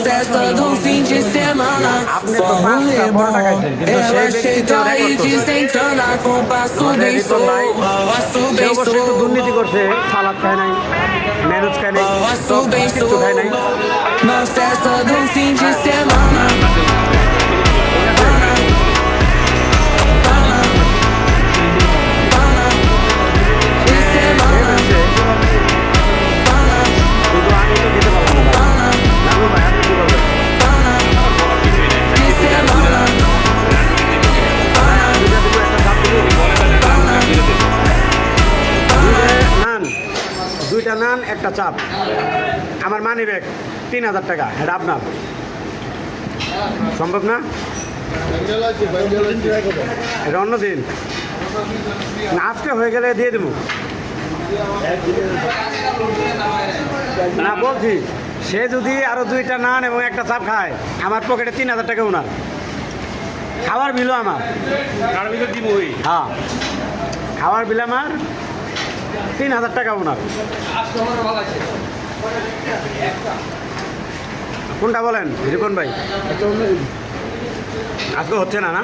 festa do fim de semana. Só rolê bom, ela chega e desentana com passo bem sou, passo bem sou, দুর্নীতি করছে, সালাদ খায় নাই, manage খায় নাই, passo bem কিছু sou. খায় নাই। Na festa do fim de semana. কিন্তু আমি তো খেতে পারবো না ভাই। নানু ভাই, আপনি কি করবেন? দুইটা দিব, একটা চাপ দিব। দুইটা নান একটা চাপ। আমার মানি ব্যাগ 3000 টাকা, এটা আপনার। সম্ভব না? এটা অন্য দিন না, আজকে হয়ে গেলে দিয়ে দেবো না। বলছি সে যদি আরো দুইটা নান এবং একটা চাপ খায়, আমার পকেটে 3000 টাকা ওনার, খাওয়ার বিলও আমার। হ্যাঁ, খাওয়ার বিল আমার 3000 টাকা ওনার। কোনটা বলেন রিপন ভাই? আজকে হচ্ছে না না?